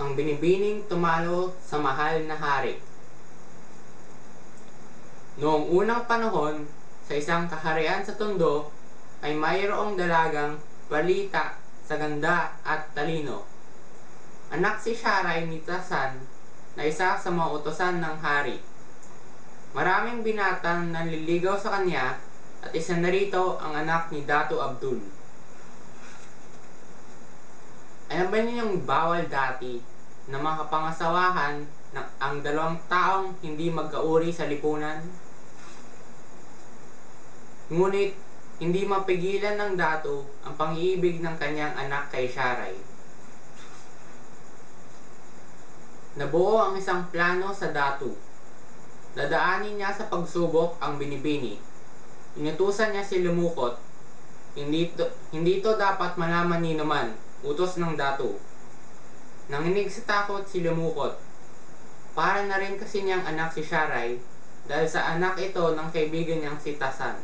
Ang binibining tumalo sa mahal na hari. Noong unang panahon, sa isang kaharian sa Tondo, ay mayroong dalagang balita sa ganda at talino. Anak si Sharai ni Tasan na isa sa mga utosan ng hari. Maraming binatang nanliligaw sa kanya at isa na rito ang anak ni Datu Abdul. Alam ba ninyong bawal dati na makapangasawahan ng ang dalawang taong hindi magkauri sa lipunan? Ngunit, hindi mapigilan ng Datu ang pang-iibig ng kanyang anak kay Sharai. Nabuo ang isang plano sa Datu. Dadaanin niya sa pagsubok ang binibini. Inutusan niya si Lumukot. Hindi to dapat malaman ni naman, utos ng Datu. Nanginig sa takot si Lumukot. Para na rin kasi niyang anak si Sharai dahil sa anak ito ng kaibigan niyang si Tasan.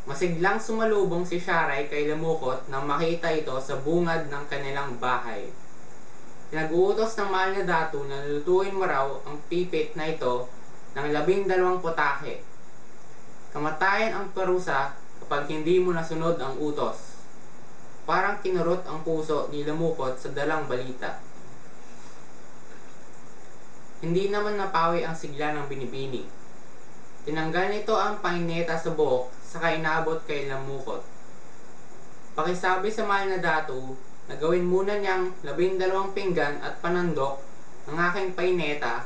Masiglang sumalubong si Sharai kay Lumukot nang makita ito sa bungad ng kanilang bahay. Pinag-uutos ng mahal na Datu na lulutuin mo raw ang pipit na ito ng 12 putahe. Kamatayan ang parusa kapag hindi mo nasunod ang utos. Parang kinurot ang puso ni Lumukot sa dalang balita. Hindi naman napawi ang sigla ng binibini. Tinanggal nito ang paineta sa buhok saka inabot kay Lumukot. Pakisabi sa mahal na Datu na gawin muna niyang 12 pinggan at panandok ng aking paineta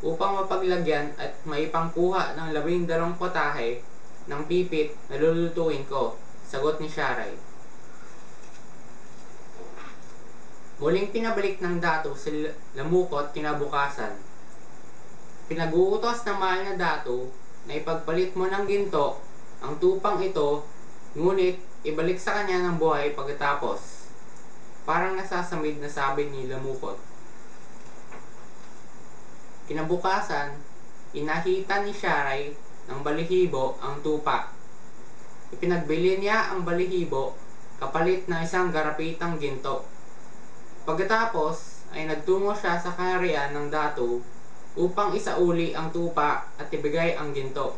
upang mapaglagyan at maipangkuha ng 12 potahe ng pipit na lulutuin ko, sagot ni Sharai. Muling pinabalik ng Datu si Lumukot kinabukasan. Pinag-uutos ng mahal na Datu na ipagpalit mo ng ginto ang tupang ito, ngunit ibalik sa kanya ng buhay pagkatapos. Parang nasasamid na sabi ni Lumukot. Kinabukasan, inahitan ni Sharai ng balihibo ang tupa. Ipinagbili niya ang balihibo kapalit ng isang garapitang ginto. Pagkatapos ay nagtungo siya sa kaharian ng Datu upang isauli ang tupa at ibigay ang ginto.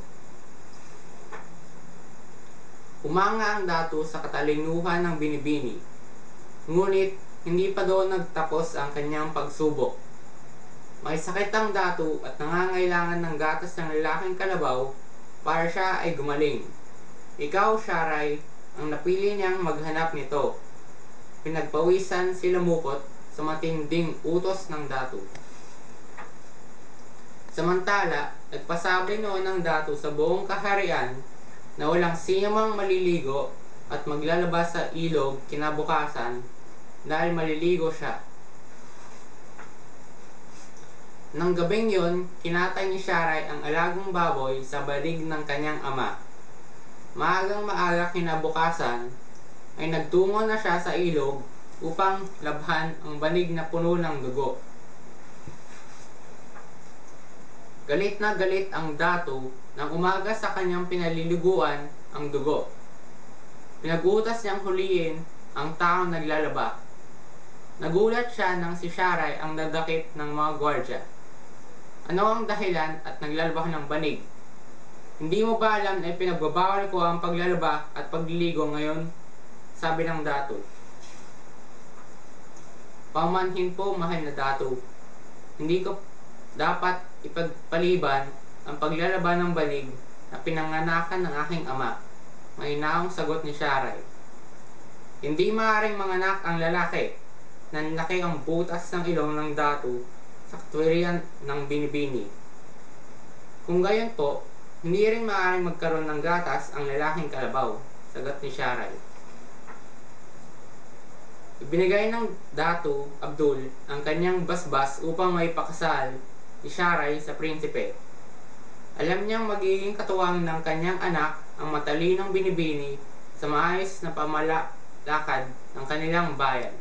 Humanga ang Datu sa katalinuhan ng binibini. Ngunit, hindi pa doon nagtapos ang kanyang pagsubok. May sakit ang Datu at nangangailangan ng gatas ng lalaking kalabaw para siya ay gumaling. Ikaw, Sharai, ang napili niyang maghanap nito. Pinagpawisan si Lumukot sa matinding utos ng Datu. Samantala, nagpasabi noon ng Datu sa buong kaharian na walang sinumang maliligo at maglalabas sa ilog kinabukasan dahil maliligo siya. Nang gabing yon, kinatay ni Sharai ang alagang baboy sa balig ng kanyang ama. Maagang maaga kinabukasan ay nagtungo na siya sa ilog upang labhan ang banig na puno ng dugo. Galit na galit ang Datu nang umaga sa kanyang pinaliliguan ang dugo. Pinag-utas niyang huliin ang taong naglalaba. Nagulat siya nang si Sharai ang dadakip ng mga gwardya. Ano ang dahilan at naglalaba ng banig? Hindi mo ba alam na pinagbabawal ko ang paglalaba at pagliligo ngayon? Sabi ng Datu. Pamanhin po, mahal na Datu. Hindi ko dapat ipagpaliban ang paglalaba ng banig na pinanganakan ng aking ama. Mahinaong sagot ni Sharai. Hindi maaaring manganak ang lalaki. Nanlaki ang butas ng ilong ng Datu sa katwirian ng binibini. Kung gayon po, hindi rin maaaring magkaroon ng gatas ang lalaking kalabaw, sagot ni Sharai. Ibinigay ng Datu Abdul ang kanyang basbas upang maipakasal ni Sharai sa prinsipe. Alam niyang magiging katuwang ng kanyang anak ang matalinong binibini sa maayos na pamalakad ng kanilang bayan.